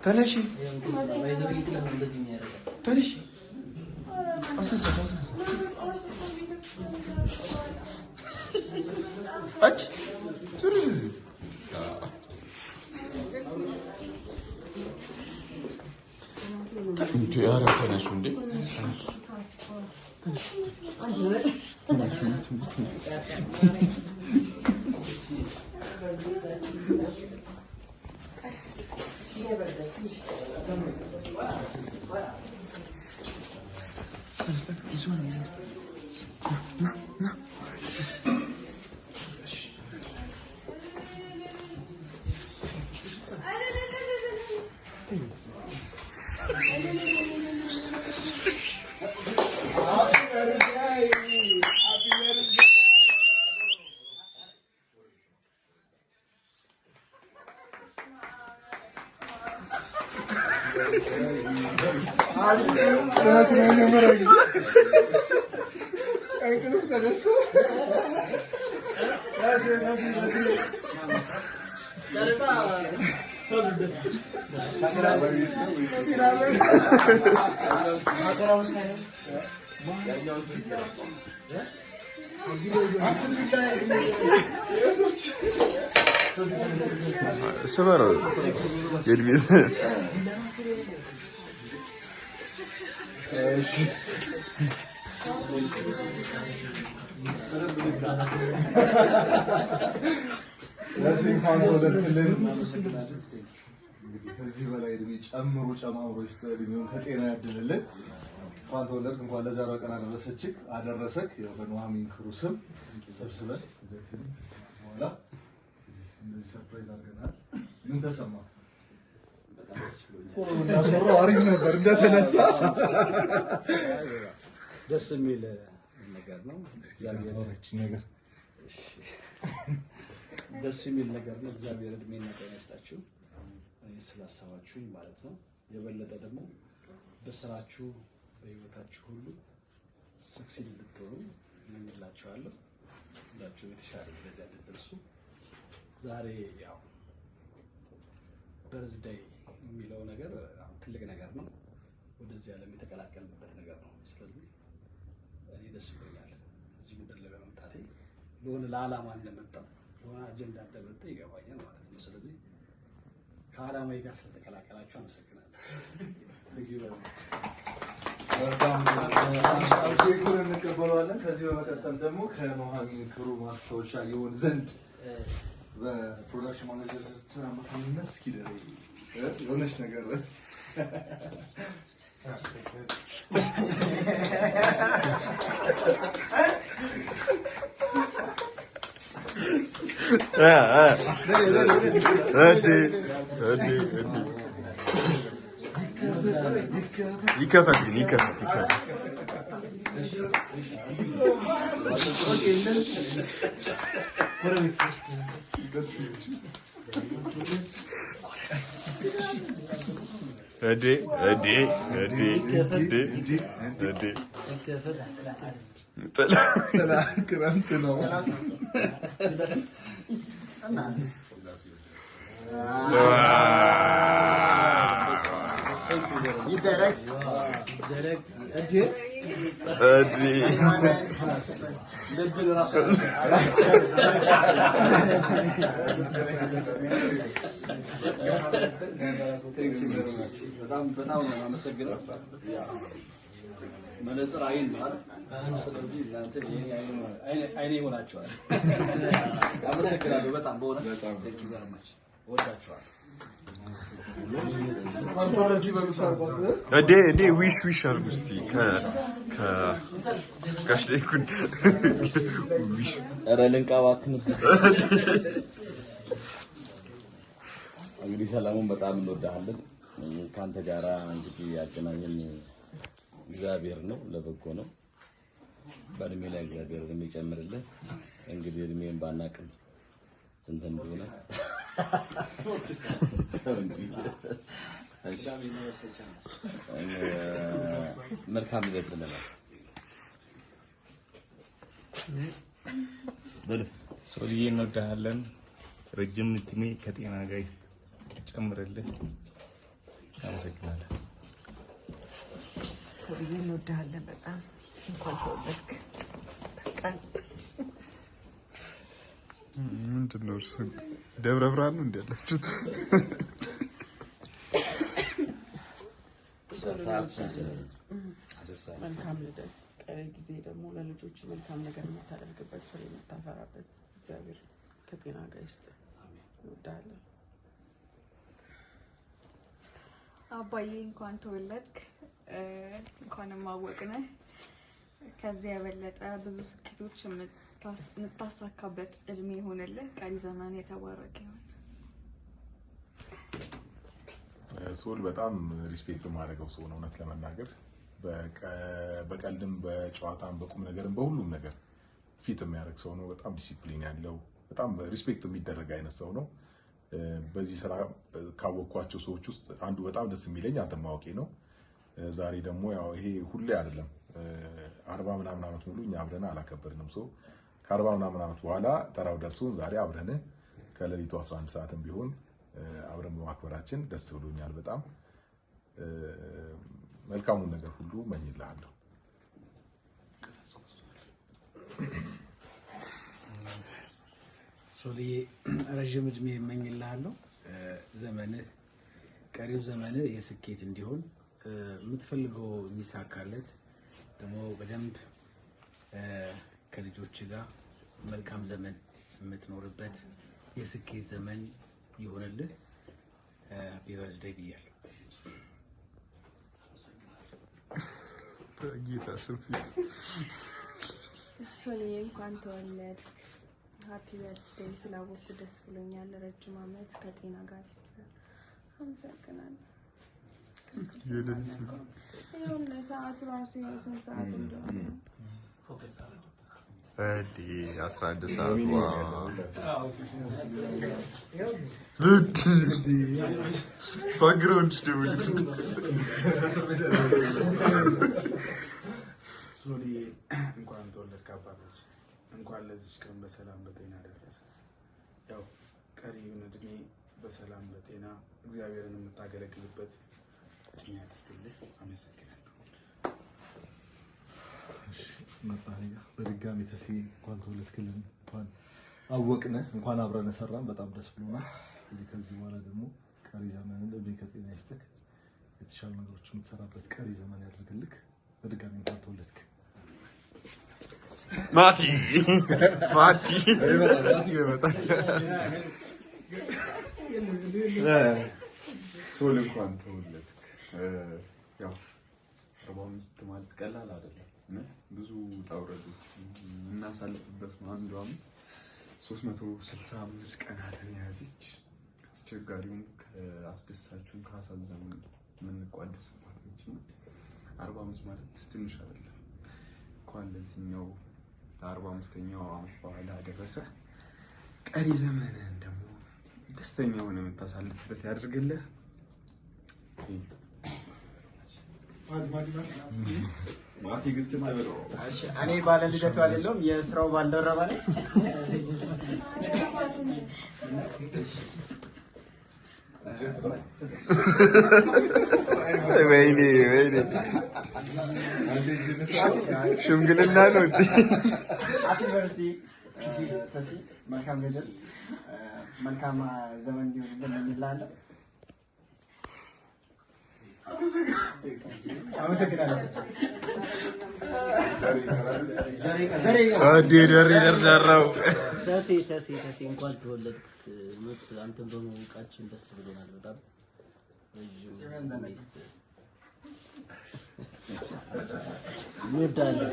ተነሺ سبارة يلبس ከዚህ በላይ እድሜ ጨምሮ ጨማምሮ ይስተድሚውን ከጤና ያድልልን። እንኳን ተወለድክ፣ እንኳን ለዛሬው ቀን አደረሰችክ አደረሰክ። ያው በኑሐሚን ክሩ ስም ሰብስበን ልደትን በኋላ እንደዚህ ሰርፕራይዝ አድርገናል። ምን ተሰማ? እንዳሰራው አሪፍ ነበር እንደተነሳ ደስ የሚል ነገር ነው። እግዚአብሔር ነገር ደስ የሚል ነገር ነው። እግዚአብሔር እድሜና ጤና ይስጣችሁ ስላሰባችሁኝ ማለት ነው። የበለጠ ደግሞ በስራችሁ በህይወታችሁ ሁሉ ሰክሲድ እንድትሆኑ እመኝላችኋለሁ። ሁላችሁ የተሻለ ደረጃ እንድትደርሱ። ዛሬ ያው በርዝዴይ የሚለው ነገር ትልቅ ነገር ነው። ወደዚህ ዓለም የተቀላቀልንበት ነገር ነው። ስለዚህ እኔ ደስ ብሎኛል እዚህ ምድር ላይ በመምጣቴ። ለሆነ ለዓላማ እንደመጣሁ ለሆነ አጀንዳ እንደመጣሁ ይገባኛል ማለት ነው። ስለዚህ ከዓላማዬ ጋር ስለተቀላቀላችሁ አመሰግናለሁ። ኬኩን እንቀበለዋለን። ከዚህ በመቀጠል ደግሞ ከኑሐሚን ክሩ ማስታወሻ ይሆን ዘንድ በፕሮዳክሽን ማኔጀራችን አማካኝነት እስኪ የሆነች ነገር ይከፈት በጣም ነው አመሰግናለሁ። መነጽር አይን ማለት ስለዚህ እናንተ አይኔ ሆናችኋል። አመሰግናለሁ በጣም በእውነት ወዳችኋል። እዴ ዊሽ አድርጉ እስኪ ከጋሽ ላይኩን ዊሽ ኧረ ልንቀባክን እንግዲህ ሰላሙን በጣም እንወዳለን። ካንተ ጋራ እንግዲህ ያገናኘን እግዚአብሔር ነው፣ ለበጎ ነው። በእድሜ ላይ እግዚአብሔር የሚጨምርልን እንግዲህ እድሜን ባናቅም ስንት እንደሆነ መልካም ልደት ብለናል። ሶልዬ እንወዳለን። ረጅም እድሜ ከጤና ጋር ይጨምርልህ። አመሰግናለሁ። ሰውዬ እንወድሃለን በጣም እንኳን ተወለድክ። በጣም ምንድን ነው እርሱ ደብረ ብርሃን ነው እንደ ያላችሁት? መልካም ልደት። ቀሪ ጊዜ ደግሞ ለልጆች መልካም ነገር የምታደርግበት ፍሬ የምታፈራበት እግዚአብሔር ከጤና ጋር ይስጥ። እንወድሃለን። አባዬ እንኳን ተወለድክ፣ እንኳንም አወቅንህ። ከዚያ የበለጠ ብዙ ስኬቶች የምታሳካበት እድሜ ይሆንልህ። ቀሪ ዘመን የተባረከ ይሁን። ሶል በጣም ሪስፔክት የማደርገው ሰው ነው። እውነት ለመናገር በቀልድም በጨዋታም በቁም ነገርም በሁሉም ነገር ፊት የሚያደርግ ሰው ነው። በጣም ዲሲፕሊን ያለው በጣም ሪስፔክት የሚደረግ አይነት ሰው ነው። በዚህ ስራ ካወቅኳቸው ሰዎች ውስጥ አንዱ በጣም ደስ የሚለኝ አንተ ማወቄ ነው። ዛሬ ደግሞ ያው ይሄ ሁሌ አይደለም 40 ምናምን ዓመት ሙሉ እኛ አብረን አላከበርንም። ሰው ከ40 ምናምን ዓመት በኋላ ተራው ደርሶን ዛሬ አብረን ከሌሊቱ 11 ሰዓትም ቢሆን አብረን በማክበራችን ደስ ብሎኛል በጣም። መልካሙን ነገር ሁሉ እመኝልሃለሁ። ሶልዬ ረጅም እድሜ እመኝልሃለሁ። ዘመንህ ቀሪው ዘመንህ የስኬት እንዲሆን የምትፈልገው የሚሳካለት ደግሞ በደንብ ከልጆች ጋር መልካም ዘመን የምትኖርበት የስኬት ዘመን ይሆንልህ። ሃፒ በርዝዴይ ብያለሁ። ጌታ ስፊ ሶልዬ እንኳን ተወለድክ። ሃፒ በርዝዴይ። ስላወቅኩ ደስ ብሎኛል። ረጅም ዓመት ከጤና ጋር ይስጥህ። አመሰግናለሁ። ይኸውም ለሰዓቱ ራሱ ስንት ሰዓት እንደሆነ 11 ሰዓት ባክግራውንድ ሶልዬ እንኳን ተወለድክ አባቶች፣ እንኳን ለዚች ቀን በሰላም በጤና ደረሰ። ያው ቀሪውን እድሜ በሰላም በጤና እግዚአብሔርን የምታገለግልበት እድሜ ያድርግልህ። አመሰግናለሁ። መጣኔ በድጋሚ ተሲ እንኳን ተወለድክልን፣ እንኳን አወቅነ፣ እንኳን አብረን ሰራን። በጣም ደስ ብሎናል። ከዚህ በኋላ ደግሞ ቀሪ ዘመን ለቤ ከጤና ይስጥክ፣ የተሻሉ ነገሮች የምትሰራበት ቀሪ ዘመን ያድርግልክ። በድጋሚ እንኳን ተወለድክ። ማቲ ይመጣል። ሶል እንኳን ተወለድክ። ያው 45 ማለት ቀላል አይደለም። ብዙ ውጣ ውረዶች እናሳልፍበት ነው። አንዱ ዓመት 365 ቀናትን የያዘች አስቸጋሪውን ከአስደሳችሁን ካሳዘኑን የምንቋደስባት ነች። 45 ማለት ትንሽ አይደለም። እንኳን ለዚህኛው ለ45ኛው ዓመት በኋላ ደረሰ። ቀሪ ዘመንህን ደግሞ ደስተኛ ሆነ የምታሳልፍበት ያድርግልህ። ማቲ ግስት ተብሎ እኔ ባለ ልደቱ አይደለም የስራው ባልደረባ ነኝ። ወይኔ ሽምግልና ነው እንዴ? ሃፒ በርዝዴይ ተሲ። መልካም ልደት፣ መልካም ዘመን እንዲሆንልን እንላለን። አመሰግናለሁ። ተሲ እንኳን ተወለድክ። አንተን በመውቃችን ደስ ብሎናል በጣም። እንወዳለን።